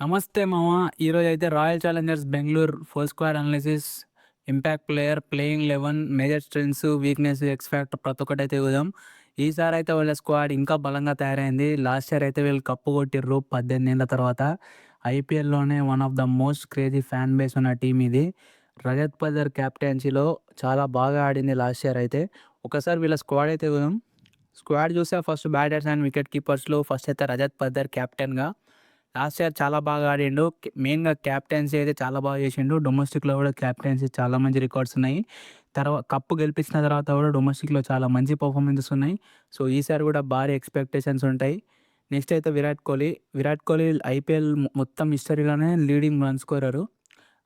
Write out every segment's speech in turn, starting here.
నమస్తే మామ. ఈరోజైతే royal Challengers Bengaluru full squad analysis, impact player, playing 11, major strengths, weakness, X factor ప్రతి ఒక్కటైతే చూద్దాం. ఈసారైతే వీళ్ళ స్క్వాడ్ ఇంకా బలంగా తయారైంది. లాస్ట్ ఇయర్ అయితే వీళ్ళు కప్పు కొట్టిర్రు 18 ఏళ్ల తర్వాత. ఐపీఎల్‌లోనే one of the most crazy fan base ఉన్న టీమ్ ఇది. రజత్ పదర్ కెప్టెన్సీలో చాలా బాగా ఆడింది లాస్ట్ ఇయర్ అయితే. ఒకసారి వీళ్ళ స్క్వాడ్ అయితే చూద్దాం. స్క్వాడ్ చూస్తే ఫస్ట్ బ్యాటర్స్ అండ్ వికెట్ కీపర్స్‌లో ఫస్ట్ అయితే రజత్ పదర్ కెప్టెన్‌గా లాస్ట్ ఇయర్ చాలా బాగా ఆడిండు. మెయిన్‌గా క్యాప్టెన్సీ అయితే చాలా బాగా చేసిండు. డొమెస్టిక్‌లో కూడా క్యాప్టెన్సీ చాలా మంచి రికార్డ్స్ ఉన్నాయి. కప్పు గెలిపించిన తర్వాత కూడా డొమెస్టిక్‌లో చాలా మంచి పర్ఫార్మెన్సెస్ ఉన్నాయి. సో, ఈసారి కూడా భారీ ఎక్స్‌పెక్టేషన్స్ ఉంటాయి. నెక్స్ట్ అయితే విరాట్ కోహ్లీ. విరాట్ కోహ్లీ ఐపీఎల్ మొత్తం హిస్టరీలోనే లీడింగ్ రన్ స్కోరరు.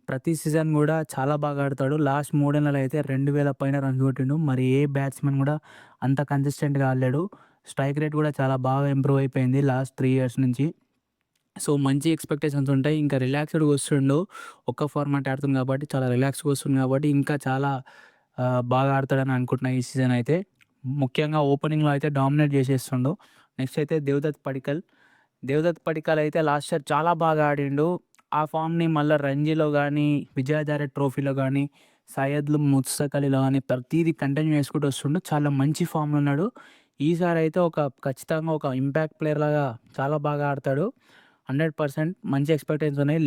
ప్రతి సీజన్ కూడా చాలా బాగా ఆడతాడు. లాస్ట్ 3 నెలలు అయితే 2000 పైన రన్స్ కొట్టిండు. మరి ఏ బ్యాట్స్‌మెన్ కూడా అంత కన్సిస్టెంట్‌గా ఆడలేడు. స్ట్రైక్ రేట్ కూడా చాలా బాగా ఇంప్రూవ్ అయిపోయింది లాస్ట్ 3 ఇయర్స్ నుంచి. సో, మంచి ఎక్స్‌పెక్టేషన్స్ ఉంటాయి. ఇంకా రిలాక్స్‌డ్‌గా వస్తుండు. ఒక్క ఫార్మాట్ ఆడుతుంది కాబట్టి చాలా రిలాక్స్‌గా వస్తుంది కాబట్టి ఇంకా చాలా బాగా ఆడతాడని అనుకుంటున్నా ఈ సీజన్ అయితే. ముఖ్యంగా ఓపెనింగ్‌లో అయితే డామినేట్ చేసేస్తుండు. నెక్స్ట్ అయితే దేవదత్ పడిక్కల్. దేవదత్ పడిక్కల్ అయితే లాస్ట్ ఇయర్ చాలా బాగా ఆడిండు. ఆ ఫామ్‌ని మళ్ళా రంజీలో గానీ, విజయహజారే ట్రోఫీలో గానీ, సయ్యద్‌లు ముస్తక్ అలీలో గానీ ప్రతీది కంటిన్యూ చేసుకుంటూ వస్తుండు. చాలా మంచి ఫామ్‌లో ఉన్నాడు. ఈసారి అయితే ఖచ్చితంగా ఒక ఇంపాక్ట్ ప్లేయర్ లాగా చాలా బాగా ఆడతాడు. 100% మంచి ఎక్స్‌పెక్టేషన్స్ ఉన్నాయి.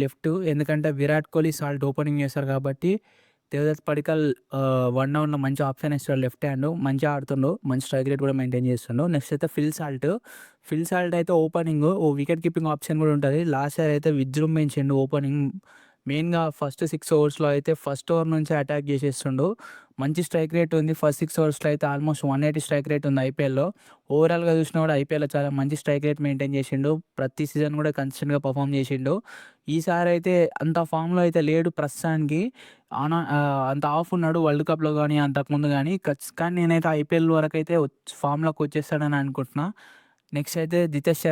ఎందుకంటే విరాట్ కోహ్లీ సాల్ట్ ఓపెనింగ్ చేస్తారు కాబట్టి దేవదత్ పడిక్కల్ వన్ డౌన్‌లో మంచి ఆప్షన్ ఇస్తాడు లెఫ్ట్ హ్యాండ్. మంచిగా ఆడుతుండు. మంచి స్ట్రైక్ రేట్ కూడా మెయింటైన్ చేస్తుండు. నెక్స్ట్ అయితే ఫిల్ సాల్ట్ అయితే ఓపెనింగ్ వికెట్ కీపింగ్ ఆప్షన్ కూడా ఉంటది. లాస్ట్ ఇయర్ అయితే విజృంభించిండు ఓపెనింగ్. మెయిన్‌గా ఫస్ట్ 6 ఓవర్స్‌లో అయితే ఫస్ట్ ఓవర్ నుంచే అటాక్ చేసేస్తుండు. మంచి స్ట్రైక్ రేట్ ఉంది. ఫస్ట్ 6 ఓవర్స్‌లో అయితే ఆల్మోస్ట్ 180 స్ట్రైక్ రేట్ ఉంది ఐపీఎల్‌లో. ఓవరాల్‌గా చూసినా కూడా ఐపీఎల్‌లో చాలా మంచి స్ట్రైక్ రేట్ మెయింటైన్ చేసిండు. ప్రతి సీజన్ కూడా కన్సిస్టెంట్‌గా పర్ఫార్మ్ చేసిండు. ఈసారైతే అంత ఫామ్‌లో అయితే లేడు ప్రస్తుతానికి. అంత ఆఫ్ ఉన్నాడు వరల్డ్ కప్‌లో గానీ, అంతకుముందు గానీ. కానీ నేనైతే ఐపీఎల్ వరకైతే ఫామ్‌లోకి వచ్చేస్తాడని అనుకుంటున్నా. నెక్స్ట్ అయితే జితేష్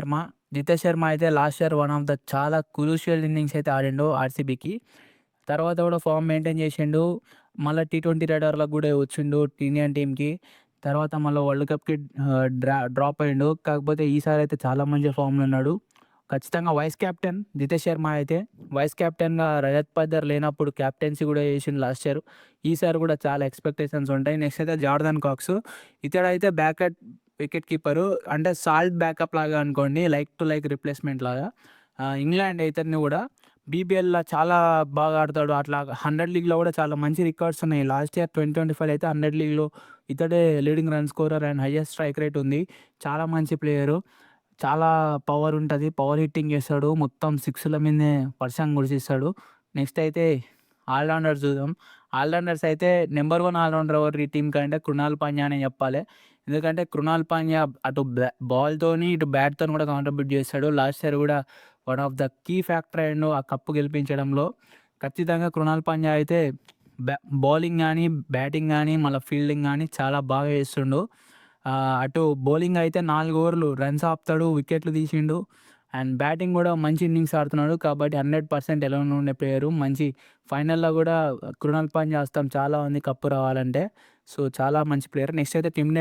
శర్మ అయితే last year one of the చాలా క్రూషియల్ ఇన్నింగ్స్ అయితే ఆడిండు ఆర్‌సీబీకి. తర్వాత కూడా ఫామ్ మెయింటైన్ చేసిండు. మళ్ళా టీ20 రైడర్‌లోకి కూడా వచ్చిండు ఇండియన్ టీమ్‌కి. తర్వాత మళ్ళా వరల్డ్ కప్‌కి డ్రాప్ అయ్యిండు. కాకపోతే ఈసారి అయితే చాలా మంచి ఫామ్‌లో ఉన్నాడు. ఖచ్చితంగా వైస్ కెప్టెన్ జితేష్ శర్మ అయితే. వైస్ కెప్టెన్‌గా రజత్ పద్దర్ లేనప్పుడు కెప్టెన్సీ కూడా చేసిండు లాస్ట్ ఇయర్. ఈసారి కూడా చాలా ఎక్స్‌పెక్టేషన్స్ ఉంటాయి. నెక్స్ట్ అయితే జార్డన్ కాక్స్. ఇతడైతే వికెట్ కీపరు. అంటే సాల్ట్ బ్యాకప్ లాగా అనుకోండి. లైక్ టు లైక్ రిప్లేస్‌మెంట్ లాగా. ఇంగ్లాండ్ ఇతన్ని కూడా బీపీఎల్‌లో చాలా బాగా ఆడతాడు. అట్లా 100 లీగ్‌లో కూడా చాలా మంచి రికార్డ్స్ ఉన్నాయి. లాస్ట్ ఇయర్ 2025 అయితే 100 లీగ్‌లో ఇతడే leading run scorer and highest strike rate ఉంది. చాలా మంచి ప్లేయరు. చాలా పవర్ ఉంటది. పవర్ హిట్టింగ్ చేస్తాడు. మొత్తం సిక్స్‌ల మీదనే వర్షం కురిసిస్తాడు. నెక్స్ట్ అయితే ఆల్‌రౌండర్స్ చూద్దాం. ఆల్‌రౌండర్స్ అయితే నంబర్ 1 ఆల్‌రౌండర్ ఎవరు ఈ టీమ్‌కంటే కృణాల్ పాండ్యా అనే చెప్పాలి. ఎందుకంటే కృణాల్ పాండ్యా అటు బాల్‌తోని, ఇటు బ్యాట్‌తోని కూడా కాంట్రిబ్యూట్ చేస్తాడు. లాస్ట్ ఇయర్ కూడా one of the key factor అయ్యిండు ఆ కప్పు గెలిపించడంలో. ఖచ్చితంగా కృణాల్ పాండ్యా అయితే బ్యా బౌలింగ్ గానీ, బ్యాటింగ్ గానీ, మళ్ళా ఫీల్డింగ్ గానీ చాలా బాగా చేస్తుండు. అటు బౌలింగ్ అయితే 4 ఓవర్లు రన్స్ ఆపుతాడు, వికెట్లు తీసిండు. అండ్ బ్యాటింగ్ కూడా మంచి ఇన్నింగ్స్ ఆడుతున్నాడు. కాబట్టి 100% ఎలోన్ ఉండే ప్లేయరు. మంచి ఫైనల్‌లో కూడా కృణాల్ పాండ్యా హస్తం చాలా ఉంది కప్పు రావాలంటే. సో, చాలా మంచి ప్లేయర్. నెక్స్ట్ అయితే టిమ్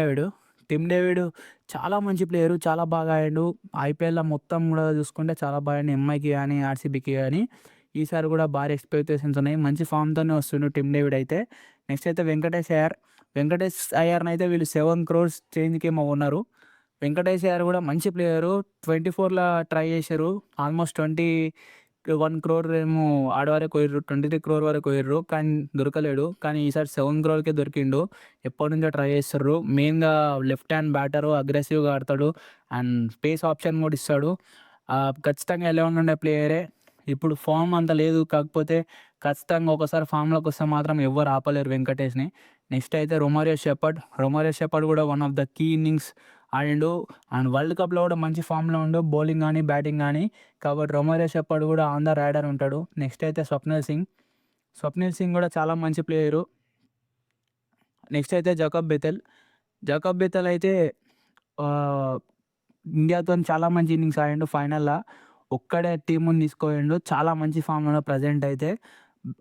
డేవిడ్ చాలా మంచి ప్లేయరు. చాలా బాగా ఆడిండు. ఐపీఎల్‌లో మొత్తం కూడా చూసుకుంటే చాలా బాగా ఆడిండు. ఎంఐకి గానీ, ఆర్‌సీబీకి గానీ. ఈసారి కూడా భారీ ఎక్స్‌పెక్టేషన్స్ ఉన్నాయి. మంచి ఫామ్‌తోనే వస్తుండు టిమ్ డేవిడ్ అయితే. నెక్స్ట్ అయితే వెంకటేష్ అయ్యర్‌నైతే వీళ్ళు 7 క్రోర్స్ చేంజ్‌కేమో కొన్నారు. వెంకటేష్ అయ్యర్ కూడా మంచి ప్లేయరు. 24లో ట్రై చేశారు. ఆల్మోస్ట్ 21 క్రోర్ ఏమో ఆడ వరకు పోయిర్రు. 23 క్రోర్ వరకు పోయిర్రు. కానీ దొరకలేడు. కానీ ఈసారి 7 క్రోర్‌కే దొరికిండు. ఎప్పటినుంచో ట్రై చేస్తుర్రు. మెయిన్‌గా లెఫ్ట్ హ్యాండ్ బ్యాటరు, అగ్రెసివ్‌గా ఆడతాడు. అండ్ స్పేస్ ఆప్షన్ కూడా ఇస్తాడు. ఖచ్చితంగా 11 ఉండే ప్లేయరే. ఇప్పుడు ఫామ్ అంత లేదు. కాకపోతే ఖచ్చితంగా ఒకసారి ఫామ్‌లోకి వస్తే మాత్రం ఎవ్వరు ఆపలేరు వెంకటేష్‌ని. నెక్స్ట్ అయితే రొమారియో షెపర్డ్ కూడా one of the key innings ఆడిండు. అండ్ వరల్డ్ కప్‌లో కూడా మంచి ఫామ్‌లో ఉండు. బౌలింగ్ గానీ, బ్యాటింగ్ గానీ. కాబట్టి రొమారియో షెపర్డ్ కూడా ఆన్ ద రాడార్ ఉంటాడు. నెక్స్ట్ అయితే స్వప్నిల్ సింగ్ కూడా చాలా మంచి ప్లేయరు. నెక్స్ట్ అయితే జాకబ్ బెథెల్ అయితే ఆహ్, ఇండియాతోని చాలా మంచి ఇన్నింగ్స్ ఆడిండు ఫైనల్‌ల. ఒక్కడే టీముని తీసుకుపోయిండు. చాలా మంచి ఫామ్‌లో ప్రెజెంట్ అయితే.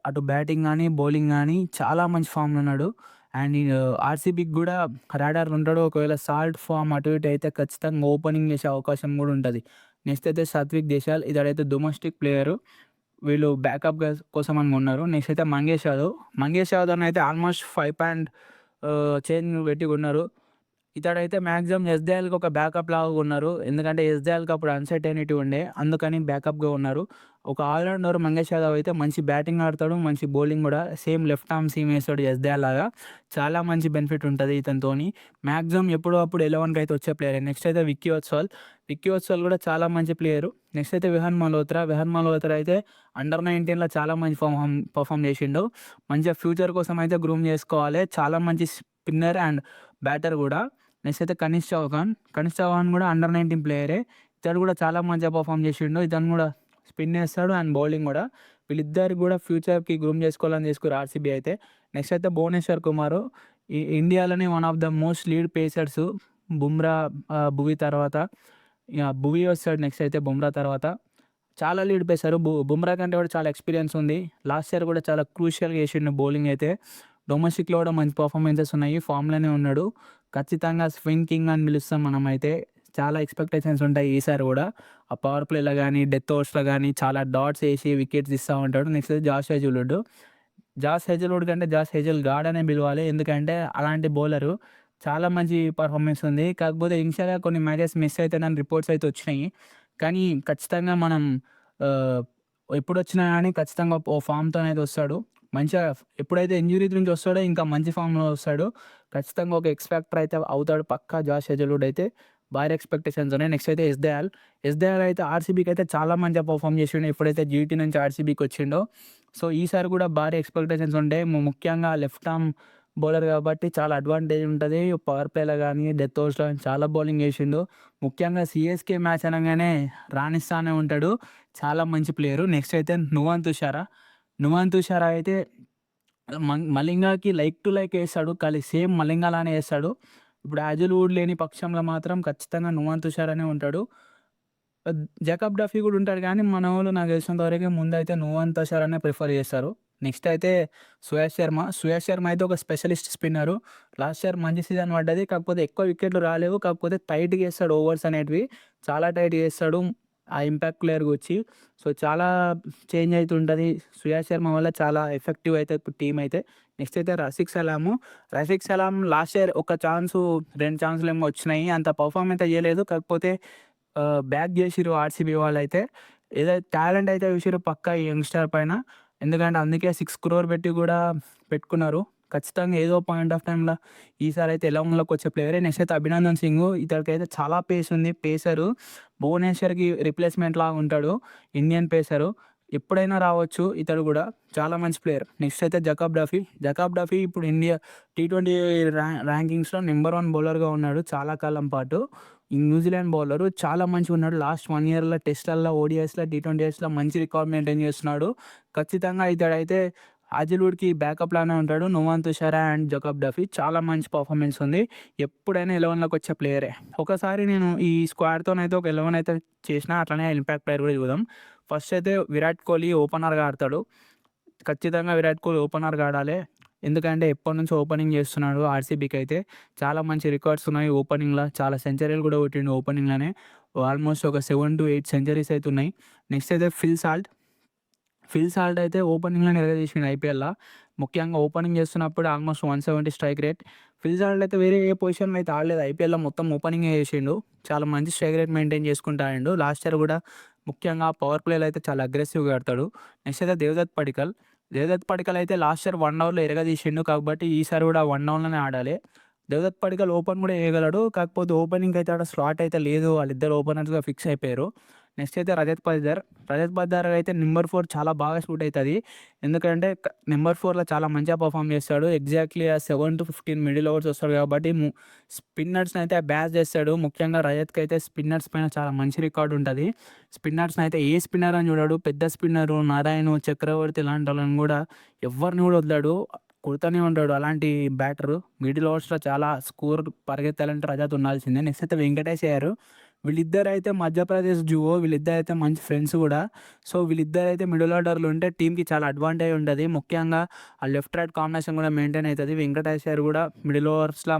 అటు బ్యాటింగ్ గానీ, బౌలింగ్ గానీ చాలా మంచి ఫామ్‌లో ఉన్నాడు. అండ్ ఆర్‌సీబీకి గూడా రాడార్‌లో ఉంటాడు. ఒకవేళ సాల్ట్ ఫామ్ అటు ఇటు అయితే ఖచ్చితంగా ఓపెనింగ్ చేసే అవకాశం గూడా ఉంటది. నెక్స్ట్ అయితే సాత్విక్ దేశాల్ ఇతడైతే డొమెస్టిక్ ప్లేయరు. వీళ్ళు బ్యాకప్‌గా కోసం అని కొన్నారు. నెక్స్ట్ అయితే మంగేష్ యాదవ్‌ని అయితే ఆల్మోస్ట్ 5 పాయింట్ చేంజ్ పెట్టి కొన్నారు. ఇతడైతే మాక్సిమం ఎస్‌డిఎల్‌కి ఒక బ్యాకప్ లాగా ఉన్నారు. ఎందుకంటే ఎస్‌డిఎల్‌కి అప్పుడు అన్‌సర్టెనిటీ ఉండే. అందుకని బ్యాకప్‌గా ఉన్నారు. ఒక ఆల్‌రౌండర్ మంగేష్ యాదవ్ అయితే మంచి బ్యాటింగ్ ఆడతాడు. మంచి బౌలింగ్ కూడా సేమ్ లెఫ్ట్ ఆర్మ్ సీమ్ ఏస్తాడు ఎస్‌డిఎల్ లాగా. చాలా మంచి బెనిఫిట్ ఉంటది ఇతనితోని. మాక్సిమం ఎప్పుడో అప్పుడు 11కి అయితే వచ్చే ప్లేయరే. నెక్స్ట్ అయితే విక్కీ ఒస్వాల్ కూడా చాలా మంచి ప్లేయరు. నెక్స్ట్ అయితే విహాన్ మల్హోత్రా అయితే అండర్ 19లో చాలా మంచి పర్ఫార్మ్ చేసిండు. మంచిగా ఫ్యూచర్ కోసం అయితే గ్రూమ్ చేసుకోవాలి. చాలా మంచి స్పిన్నర్ అండ్ బ్యాటర్ కూడా. నెక్స్ట్ అయితే కనిష్ చౌహాన్ కూడా అండర్ 19 ప్లేయరే. ఇతడు కూడా చాలా మంచిగా పర్ఫామ్ చేసిండు. ఇతను కూడా స్పిన్ వేస్తాడు అండ్ బౌలింగ్ కూడా. వీళ్ళిద్దరికి కూడా ఫ్యూచర్కి గ్రూమ్ చేసుకోవాలని చేసుకురు ఆర్సీబీ అయితే. నెక్స్ట్ అయితే భువనేశ్వర్ కుమార్ ఇండియాలోనే one of the most lead pacers. Bumrah, Bhuvi తర్వాత భువీ వస్తాడు నెక్స్ట్ అయితే బుమ్రా తర్వాత. చాలా లీడ్ పేసారు. బుమ్రా కంటే కూడా చాలా ఎక్స్పీరియన్స్ ఉంది. లాస్ట్ ఇయర్ కూడా చాలా క్రూషియల్గా వేసిండు బౌలింగ్ అయితే. డొమెస్టిక్లో కూడా మంచి పర్ఫార్మెన్సెస్ ఉన్నాయి. ఫామ్లోనే ఉన్నాడు. ఖచ్చితంగా స్వింగ్ కింగ్ అని పిలుస్తాం మనమైతే. చాలా ఎక్స్పెక్టేషన్స్ ఉంటాయి ఈసారి కూడా. ఆ పవర్ ప్లేలో కానీ డెత్ ఓవర్స్లో కానీ చాలా డాట్స్ వేసి వికెట్స్ ఇస్తూ ఉంటాడు. నెక్స్ట్ జాష్ హేజల్వుడ్ కంటే జాష్ హేజల్ గాడ్ అనే పిలవాలి. ఎందుకంటే అలాంటి బౌలరు. చాలా మంచి పర్ఫార్మెన్స్ ఉంది. కాకపోతే ఇనిషియల్‌గా కొన్ని మ్యాచెస్ మిస్ అయితాయని రిపోర్ట్స్ అయితే వచ్చినాయి. కానీ ఖచ్చితంగా మనం ఎప్పుడొచ్చినా కానీ ఖచ్చితంగా ఓ ఫామ్‌తోనైతే వస్తాడు. మంచిగా ఎప్పుడైతే ఇంజ్యూరీ నుంచి వస్తాడో ఇంకా మంచి ఫామ్‌లో వస్తాడు. ఖచ్చితంగా ఒక ఎక్స్ ఫ్యాక్టర్ అయితే అవుతాడు పక్కా జాష్ హేజల్వుడ్ అయితే. భారీ ఎక్స్పెక్టేషన్స్ ఉన్నాయి. నెక్స్ట్ అయితే ఎస్‌దయాల్ అయితే ఆర్సీబీకి అయితే చాలా మంచిగా పర్ఫార్మ్ చేసిండు. ఎప్పుడైతే జీటీ నుంచి ఆర్సీబీకి వచ్చిండో. సో, ఈసారి కూడా భారీ ఎక్స్పెక్టేషన్స్ ఉంటాయి. ముఖ్యంగా లెఫ్ట్ ఆర్మ్ బౌలర్ కాబట్టి చాలా అడ్వాంటేజ్ ఉంటది. పవర్ ప్లేలో కానీ డెత్ ఓవర్స్‌లో కానీ చాలా బౌలింగ్ చేసిండు. ముఖ్యంగా సీఎస్‌కే మ్యాచ్ అనగానే రాణిస్తానే ఉంటాడు. చాలా మంచి ప్లేయరు. నెక్స్ట్ అయితే నువాన్ తుషారా అయితే మలింగాకి లైక్ టు లైక్ ఏస్తాడు. కానీ సేమ్ మలింగా లానే ఏస్తాడు. ఇప్పుడు హేజల్‌వుడ్ లేని పక్షంలో మాత్రం ఖచ్చితంగా నువాన్ తుషారానే ఉంటాడు. జాకబ్ డఫీ కూడా ఉంటాడు కానీ మనోళ్ళు నాకు తెలిసినంత వరకే ముందైతే నువాన్ తుషారానే ప్రిఫర్ చేస్తారు. నెక్స్ట్ అయితే సుయాష్ శర్మ అయితే ఒక స్పెషలిస్ట్ స్పిన్నరు. లాస్ట్ ఇయర్ మంచి సీజన్ పడ్డది. కాకపోతే ఎక్కువ వికెట్లు రాలేవు. కాకపోతే టైట్‌గా ఏస్తాడు ఓవర్స్ అనేటివి. చాలా టైట్‌గా ఏస్తాడు. ఆ ఇంపాక్ట్ ప్లేయర్‌గా వచ్చి. సో, చాలా చేంజ్ అయితుంటది. సుయాష్ శర్మ వల్ల చాలా ఎఫెక్టివ్ అయితే టీమ్ అయితే. నెక్స్ట్ అయితే రషీద్ సలాం లాస్ట్ ఇయర్ ఒక ఛాన్సు, 2 ఛాన్సులేమో వచ్చినాయి. అంత పర్ఫార్మ్ అయితే చేయలేదు. కాకపోతే బ్యాక్ చేసిర్రు ఆర్సీబీ వాళ్ళైతే. ఏదైతే టాలెంట్ అయితే చూసిర్రు పక్కా ఈ యంగ్‌స్టర్ పైన. ఎందుకంటే అందుకే 6 క్రోర్ పెట్టి కూడా పెట్టుకున్నారు. ఖచ్చితంగా ఏదో పాయింట్ ఆఫ్ టైమ్‌లో ఈసారి అయితే 11లోకి వచ్చే ప్లేయరే. నెక్స్ట్ అయితే అభినందన్ సింగ్ ఇతనికైతే చాలా పేస్ ఉంది. పేసరు భువనేశ్వర్‌కి రిప్లేస్‌మెంట్ లాగా ఉంటాడు. Indian pacer. ఎప్పుడైనా రావచ్చు ఇతడు కూడా. చాలా మంచి ప్లేయర్. నెక్స్ట్ అయితే జకాబ్ డఫీ ఇప్పుడు ఇండియా టీ20 ర్యాంకింగ్స్‌లో నంబర్ 1 బౌలర్‌గా ఉన్నాడు చాలా కాలం పాటు. ఈ న్యూజిలాండ్ బౌలరు చాలా మంచిగున్నాడు. లాస్ట్ 1 ఇయర్‌లో టెస్ట్‌లల్లో, ఓడీఐస్‌లో, టీ20ఐస్‌లో మంచి రికార్డ్ మెయింటైన్ చేస్తున్నాడు. ఖచ్చితంగా ఇతడైతే హాజిల్‌వుడ్‌కి బ్యాకప్ లానే ఉంటాడు. Nuwan Tushara and Jacob Duffy చాలా మంచి పర్ఫార్మెన్స్ ఉంది. ఎప్పుడైనా 11లోకి వచ్చే ప్లేయరే. ఒకసారి నేను ఈ స్క్వాడ్‌తోనైతే ఒక 11 అయితే చేసినా. అట్లనే ఇంపాక్ట్ ప్లేయర్ కూడా చూద్దాం. ఫస్ట్ అయితే విరాట్ కోహ్లీ ఓపెనర్‌గా ఆడతాడు. ఖచ్చితంగా విరాట్ కోహ్లీ ఓపెనర్‌గా ఆడాలి. ఎందుకంటే ఎప్పటినుంచో ఓపెనింగ్ చేస్తున్నాడు ఆర్సీబీకి అయితే. చాలా మంచి రికార్డ్స్ ఉన్నాయి ఓపెనింగ్‌లో. చాలా సెంచరీలు కూడా కొట్టిండు ఓపెనింగ్‌లోనే. ఆల్మోస్ట్ ఒక 7-8 సెంచరీస్ అయితే ఉన్నాయి. నెక్స్ట్ అయితే ఫిల్ సాల్ట్ అయితే ఓపెనింగ్‌లోనే ఎరగదీసిండు ఐపీఎల్‌లో. ముఖ్యంగా ఓపెనింగ్ చేస్తున్నప్పుడు almost 170 strike rate. Phil Salt అయితే వేరే ఏ పొజిషన్‌లో అయితే ఆడలేదు. ఐపీఎల్‌లో మొత్తం ఓపెనింగే చేసిండు. చాలా మంచి స్ట్రైక్ రేట్ మెయింటైన్ చేసుకుంటూ ఆడిండు. లాస్ట్ ఇయర్ కూడా ముఖ్యంగా పవర్ ప్లేలో అయితే చాలా అగ్రెసివ్‌గా ఆడతాడు. నెక్స్ట్ అయితే దేవదత్ పడికల్ అయితే లాస్ట్ ఇయర్ 1 ఓవర్‌లో ఎరగదీసిండు. కాబట్టి ఈసారి కూడా 1 ఓవర్‌లోనే ఆడాలి. దేవదత్ పడికల్ ఓపెన్ కూడా చేయగలడు. కాకపోతే ఓపెనింగ్‌కి అయితే ఆడ స్లాట్ అయితే లేదు. వాళ్ళిద్దరు ఓపెనర్స్‌గా ఫిక్స్ అయిపోయారు. నెక్స్ట్ అయితే రజత్ పటిదార్ అయితే నెంబర్ 4 చాలా బాగా సూట్ అవుతుంది. ఎందుకంటే నెంబర్ 4లో చాలా మంచిగా పర్ఫామ్ చేస్తాడు. ఎగ్జాక్ట్లీ ఆ 7-15 మిడిల్ ఓవర్స్ వస్తాడు కాబట్టి స్పిన్నర్స్ని అయితే బ్యాచ్ చేస్తాడు. ముఖ్యంగా రజత్కి అయితే స్పిన్నర్స్ పైన చాలా మంచి రికార్డు ఉంటుంది. స్పిన్నర్స్ని అయితే ఏ స్పిన్నర్ అని చూడాడు. పెద్ద స్పిన్నరు నారాయణ, చక్రవర్తి లాంటి వాళ్ళని కూడా ఎవరిని కూడా వదలడు. కొడుతూనే ఉంటాడు. అలాంటి బ్యాటరు. మిడిల్ ఓవర్స్లో చాలా స్కోర్ పరిగెత్తాలంటే రజత్ ఉండాల్సిందే. నెక్స్ట్ అయితే వెంకటేష్ అయ్యారు. వీళ్ళిద్దరైతే మధ్యప్రదేశ్ డ్యూయో. వీళ్ళిద్దరైతే మంచి ఫ్రెండ్స్ కూడా. సో వీళ్ళిద్దరైతే మిడిల్ ఆర్డర్‌లో ఉంటే టీమ్‌కి చాలా అడ్వాంటేజ్ ఉంటది. ముఖ్యంగా ఆ లెఫ్ట్ రైట్ కాంబినేషన్ కూడా మెయింటైన్ అయితది. వెంకటేష్ అయ్యర్ కూడా మిడిల్ ఓవర్స్‌లో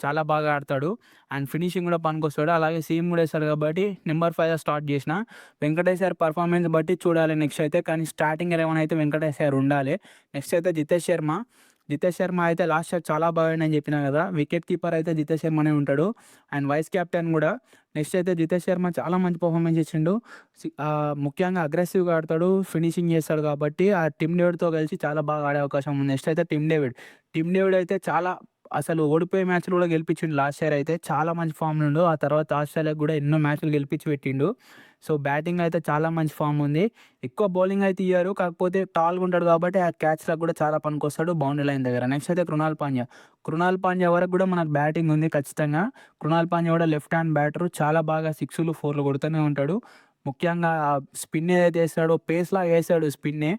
చాలా బాగా ఆడతాడు. అండ్ ఫినిషింగ్ కూడా పనికొస్తాడు. అలాగే సీఎం కూడా వేస్తాడు కాబట్టి నెంబర్ 5 స్టార్ట్ చేసిన. వెంకటేష్ అయ్యర్ పర్ఫార్మెన్స్ బట్టి చూడాలి నెక్స్ట్ అయితే. కానీ స్టార్టింగ్ 11 అయితే వెంకటేష్ అయ్యర్ ఉండాలి. నెక్స్ట్ అయితే జితేష్ శర్మ. జితేష్ శర్మ అయితే లాస్ట్ ఇయర్ చాలా బాగా ఆడిండని చెప్పినా కదా. వికెట్ కీపర్ అయితే జితేష్ శర్మనే ఉంటాడు. అండ్ వైస్ కెప్టెన్ కూడా. నెక్స్ట్ అయితే జితేష్ శర్మ చాలా మంచి పర్ఫార్మెన్స్ ఇచ్చిండు. ముఖ్యంగా అగ్రెసివ్‌గా ఆడతాడు, ఫినిషింగ్ చేస్తాడు కాబట్టి ఆ టిమ్ డేవిడ్‌తో కలిసి చాలా బాగా ఆడే అవకాశం ఉంది. నెక్స్ట్ అయితే టిమ్ డేవిడ్. టిమ్ డేవిడ్ అయితే చాలా అసలు ఓడిపోయే మ్యాచ్‌లు కూడా గెలిపించిండు లాస్ట్ ఇయర్ అయితే. చాలా మంచి ఫామ్‌లో ఉండు. ఆ తర్వాత ఆస్ట్రేలియాకి కూడా ఎన్నో మ్యాచ్‌లు గెలిపించి పెట్టిండు. సో బ్యాటింగ్ అయితే చాలా మంచి ఫామ్ ఉంది. ఎక్కువ బౌలింగ్ అయితే ఇయ్యరు. కాకపోతే టాల్‌గా ఉంటాడు కాబట్టి ఆ క్యాచ్‌లకు కూడా చాలా పనికొస్తాడు బౌండరీ లైన్ దగ్గర. నెక్స్ట్ అయితే కృణాల్ పాండ్యా. కృణాల్ పాండ్యా వరకు కూడా మనకు బ్యాటింగ్ ఉంది ఖచ్చితంగా. కృణాల్ పాండ్యా కూడా లెఫ్ట్ హ్యాండ్ బ్యాటరు. చాలా బాగా 6లు, 4లు కొడుతూనే ఉంటాడు. ముఖ్యంగా స్పిన్ ఏదైతే ఏస్తాడో పేస్‌లాగా ఏస్తాడు స్పిన్నే.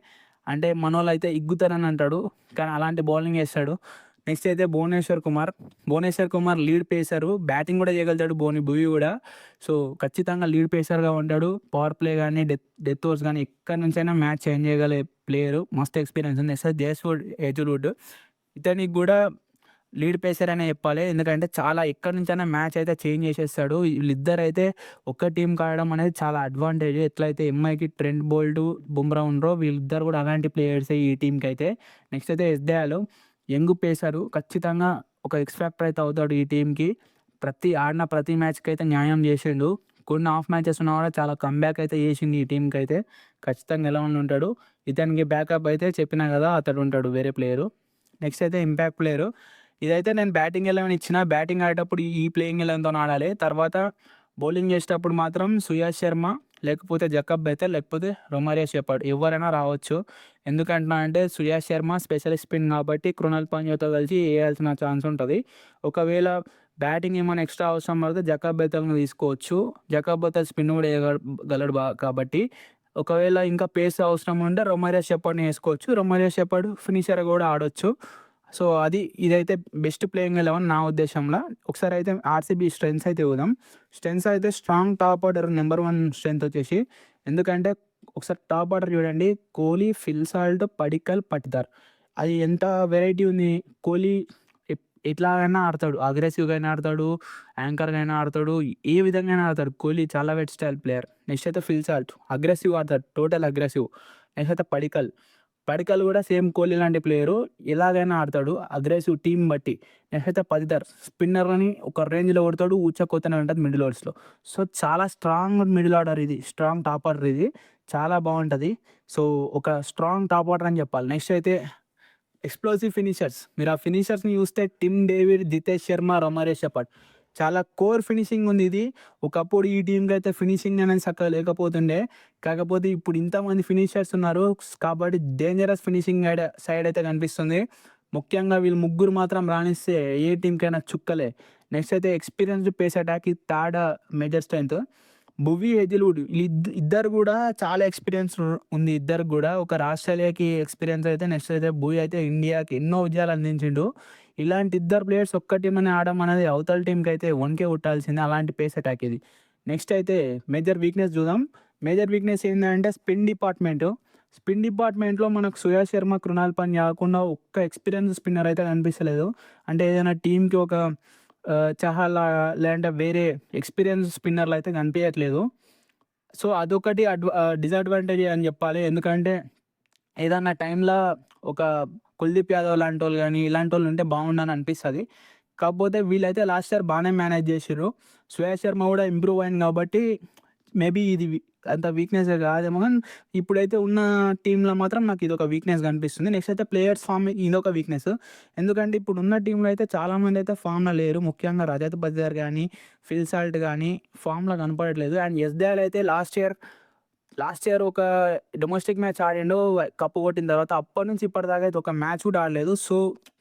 అంటే మనోళ్ళైతే ఇగ్గుతారని అంటాడు. కానీ అలాంటి బౌలింగ్ ఏస్తాడు. నెక్స్ట్ అయితే Bhuvneshwar Kumar. Bhuvneshwar Kumar lead pacer. Batting కూడా చేయగలుగుతాడు భువీ కూడా. సో ఖచ్చితంగా లీడ్ పేసర్‌గా ఉంటాడు. పవర్ ప్లే గానీ, డెత్ ఓవర్స్ గానీ ఎక్కడి నుంచైనా మ్యాచ్ చేంజ్ చేయగలిగే ప్లేయరు. మస్తు ఎక్స్‌పీరియన్స్ ఉంది. నెక్స్ట్ జేస్‌వుడ్ హేజల్‌వుడ్. ఇతనికి కూడా లీడ్ పేసర్ అనే చెప్పాలి. ఎందుకంటే చాలా ఎక్కడి నుంచైనా మ్యాచ్ అయితే చేంజ్ చేసేస్తాడు. వీళ్ళిద్దరైతే ఒక్క టీమ్‌కి ఆడడం అనేది చాలా అడ్వాంటేజ్. ఎట్లయితే ఎంఐకి ట్రెంట్ బోల్ట్, బుమ్రా ఉన్నారో వీళ్ళిద్దరు కూడా అలాంటి ప్లేయర్సే ఈ టీమ్‌కైతే. నెక్స్ట్ అయితే ఎస్ దయాలు. Young pacer. ఖచ్చితంగా ఒక ఎక్స్ ఫ్యాక్టర్ అయితే అవుతాడు ఈ టీమ్‌కి. ఆడిన ప్రతి మ్యాచ్‌కి అయితే న్యాయం చేసిండు. కొన్ని హాఫ్ మ్యాచెస్ ఉన్నా కూడా చాలా కమ్‌బ్యాక్ అయితే చేసిండు ఈ టీమ్‌కైతే. ఖచ్చితంగా ఎలా ఉంటాడు. ఇతనికి బ్యాకప్ అయితే చెప్పినా కదా అతడు ఉంటాడు వేరే ప్లేయరు. నెక్స్ట్ అయితే ఇంపాక్ట్ ప్లేయరు. ఇదైతే నేను బ్యాటింగ్ 11 ఇచ్చినా. బ్యాటింగ్ ఆడేటప్పుడు ఈ ప్లేయింగ్ 11తోని ఆడాలి. తర్వాత బౌలింగ్ చేసేటప్పుడు మాత్రం సుయాష్ శర్మ, లేకపోతే జకబ్ బెతెల్, లేకపోతే రొమారియో షెపర్డ్ ఎవరైనా రావచ్చు. ఎందుకంటున్నా అంటే సుయాష్ శర్మ స్పెషలిస్ట్ స్పిన్ కాబట్టి కృణాల్ పాండ్యాతో కలిసి ఏయాల్సిన ఛాన్స్ ఉంటది. ఒకవేళ బ్యాటింగ్ ఏమైనా ఎక్స్ట్రా అవసరం పడితే జకబ్ బెతెల్‌ని తీసుకోవచ్చు. జకబ్ బెతెల్ స్పిన్ కూడా ఏయగలడు కాబట్టి. ఒకవేళ ఇంకా పేస్ అవసరం ఉంటే రొమారియో షెపర్డ్‌ని ఏసుకోవచ్చు. రొమారియో షెపర్డ్ ఫినిషర్ కూడా ఆడొచ్చు. సో ఇదైతే బెస్ట్ ప్లేయింగ్ 11 నా ఉద్దేశంలో. ఒకసారి అయితే ఆర్‌సీబీ స్ట్రెంగ్త్స్ అయితే చూద్దాం. స్ట్రెంగ్త్స్ అయితే strong top order number 1 strength వచ్చేసి. ఎందుకంటే ఒకసారి టాప్ ఆర్డర్ చూడండి. Kohli, Phil Salt, Padikkal, Patidar. అది ఎంత వెరైటీ ఉంది. కోహ్లీ ఎట్లాగైనా ఆడతాడు. అగ్రెసివ్‌గా అయినా ఆడతాడు, యాంకర్‌గా అయినా ఆడతాడు. ఏ విధంగా అయినా ఆడతాడు. కోహ్లీ చాలా వెట్ స్టైల్ ప్లేయర్. నెక్స్ట్ అయితే ఫిల్ సాల్ట్ అగ్రెసివ్ ఆడతాడు. Total aggressive. నెక్స్ట్ అయితే పడిక్కల్ కూడా సేమ్ కోహ్లీ లాంటి ప్లేయరు. ఎలాగైనా ఆడతాడు అగ్రెసివ్ టీమ్ బట్టి. నెక్స్ట్ అయితే పటిదార్ స్పిన్నర్‌లని ఒక రేంజ్‌లో కొడతాడు. ఊచకోతనే ఉంటది మిడిల్ ఓవర్స్‌లో. సో చాలా స్ట్రాంగ్ మిడిల్ ఆర్డర్ ఇది. స్ట్రాంగ్ టాప్ ఆర్డర్ ఇది. చాలా బాగుంటది. సో ఒక స్ట్రాంగ్ టాప్ ఆర్డర్ అని చెప్పాలి. నెక్స్ట్ అయితే ఎక్స్‌ప్లోసివ్ ఫినిషర్స్. మీరు ఆ ఫినిషర్స్‌ని చూస్తే Tim David, Jitesh Sharma, Romario Shepherd. చాలా కోర్ ఫినిషింగ్ ఉంది ఇది. ఒకప్పుడు ఈ టీమ్‌కి అయితే ఫినిషింగ్ అనేది సక్కగా లేకపోతుండే. కాకపోతే ఇప్పుడు ఇంతమంది ఫినిషర్స్ ఉన్నారు కాబట్టి డేంజరస్ ఫినిషింగ్ సైడ్ అయితే కనిపిస్తుంది. ముఖ్యంగా వీళ్ళు ముగ్గురు మాత్రం రాణిస్తే ఏ టీమ్‌కైనా చుక్కలే. నెక్స్ట్ అయితే ఎక్స్‌పీరియన్స్‌డ్ పేస్ అటాక్ ఇది third major strength. Bhuvi, Hazlewood ఇద్దరు కూడా చాలా ఎక్స్‌పీరియన్స్ ఉంది ఇద్దరికి గూడా. ఒకరు ఆస్ట్రేలియాకి ఎక్స్‌పీరియన్స్ అయితే నెక్స్ట్ అయితే భువీ అయితే ఇండియాకి ఎన్నో విజయాలు అందించిండు. ఇలాంటి ఇద్దరు ప్లేయర్స్ ఒక్క టీమని ఆడడం అనేది అవతల టీమ్‌కి అయితే వణికే పుట్టాల్సిందే. అలాంటి పేస్ అటాక్ ఇది. నెక్స్ట్ అయితే మేజర్ వీక్‌నెస్ చూద్దాం. మేజర్ వీక్‌నెస్ ఏందంటే స్పిన్ డిపార్ట్‌మెంటు. స్పిన్ డిపార్ట్‌మెంట్‌లో మనకు సుయాష్ శర్మ, కృణాల్ పాండ్యా కాకుండా ఒక్క ఎక్స్‌పీరియన్స్ స్పిన్నర్ అయితే కనిపిస్తలేదు. అంటే ఏదైనా టీమ్‌కి ఒక చహల్ లేదంటే వేరే ఎక్స్‌పీరియన్స్ స్పిన్నర్‌లు అయితే కనిపియట్లేదు. సో అదొకటి డిసడ్వాంటేజే అని చెప్పాలి. ఎందుకంటే ఏదన్నా టైంలో ఒక కుల్దీప్ యాదవ్ లాంటోళ్ళు గానీ, ఇలాంటోళ్ళు ఉంటే బాగుండని అనిపిస్తది. కాకపోతే వీళ్ళైతే లాస్ట్ ఇయర్ బానే మేనేజ్ చేసిర్రు. శ్రేయస్ శర్మ కూడా ఇంప్రూవ్ అయింది కాబట్టి మేబీ ఇది అంత వీక్‌నెస్ కాదేమో గానీ ఇప్పుడైతే ఉన్న టీమ్‌లో మాత్రం నాకు ఇదొక వీక్‌నెస్ కనిపిస్తుంది. నెక్స్ట్ అయితే ప్లేయర్స్ ఫామ్ ఇదొక వీక్‌నెస్. ఎందుకంటే ఇప్పుడున్న టీమ్‌లో అయితే చాలామంది అయితే ఫామ్‌లో లేరు. ముఖ్యంగా రజత్ పటిదార్ గానీ, ఫిల్ సాల్ట్ గానీ ఫామ్‌లో కనపడట్లేదు. అండ్ యస్ దయాల్ అయితే లాస్ట్ ఇయర్ ఒక డొమెస్టిక్ మ్యాచ్ ఆడిండు. కప్పు కొట్టిన తర్వాత అప్పటినుంచి ఇప్పటిదాకా అయితే ఒక మ్యాచ్ కూడా ఆడలేదు. సో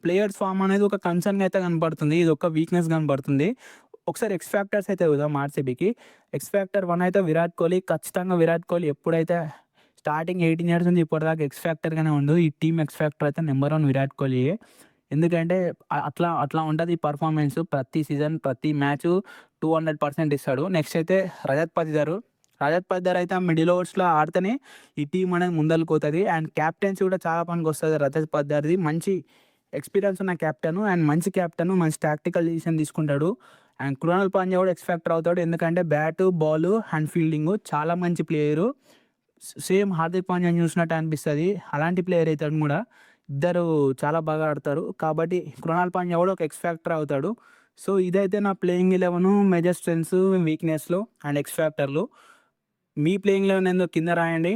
ప్లేయర్స్ ఫామ్ అనేది ఒక కన్సర్న్‌గా అయితే కనపడుతుంది. ఇదొక వీక్‌నెస్ కనపడుతుంది. ఒకసారి ఎక్స్ ఫ్యాక్టర్స్ అయితే చూద్దాం ఆర్‌సీబీకి. ఎక్స్ ఫ్యాక్టర్ 1 అయితే విరాట్ కోహ్లీ. ఖచ్చితంగా విరాట్ కోహ్లీ ఎప్పుడైతే స్టార్టింగ్ 18 ఇయర్స్ నుంచి ఇప్పటిదాకా ఎక్స్ ఫ్యాక్టర్‌గానే ఉండు. ఈ టీమ్ ఎక్స్ ఫ్యాక్టర్ అయితే నెంబర్ 1 విరాట్ కోహ్లీయే. ఎందుకంటే అట్లా అట్లా ఉంటది పర్ఫార్మెన్స్. ప్రతి సీజన్, ప్రతి మ్యాచు 200% ఇస్తాడు. నెక్స్ట్ అయితే రజత్ పటిదార్. రజత్ పటిదార్ అయితే ఆ మిడిల్ ఓవర్స్‌లో ఆడితేనే ఈ టీమ్ అనేది ముందలకి పోతది. అండ్ క్యాప్టెన్సీ కూడా చాలా పనికొస్తది రజత్ పటిదార్‌ది. మంచి ఎక్స్‌పీరియన్స్ ఉన్న కెప్టెన్ అండ్ మంచి కెప్టెన్. మంచి టాక్టికల్ డిసిషన్ తీసుకుంటాడు. అండ్ కృణాల్ పాండ్యా కూడా ఎక్స్ ఫ్యాక్టర్ అవుతాడు. ఎందుకంటే బ్యాటు, బాలు అండ్ ఫీల్డింగు చాలా మంచి ప్లేయరు. సేమ్ హార్దిక్ పాండ్యాని చూసినట్టు అనిపిస్తది. అలాంటి ప్లేయర్ ఇతను కూడా. ఇద్దరు చాలా బాగా ఆడతారు. కాబట్టి కృణాల్ పాండ్యా కూడా ఒక ఎక్స్ ఫ్యాక్టర్ అవుతాడు. సో, ఇదైతే నా ప్లేయింగ్ 11 మేజర్ స్ట్రెంగ్త్స్, వీక్‌నెస్‌లు అండ్ ఎక్స్ ఫ్యాక్టర్లు. మీ ప్లేయింగ్ 11 ఏందో కింద రాయండి.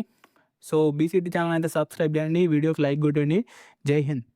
సో, బీసీటీ ఛానల్ అయితే సబ్స్క్రైబ్ చేయండి. వీడియోకి లైక్ కొట్టండి. జై హింద్.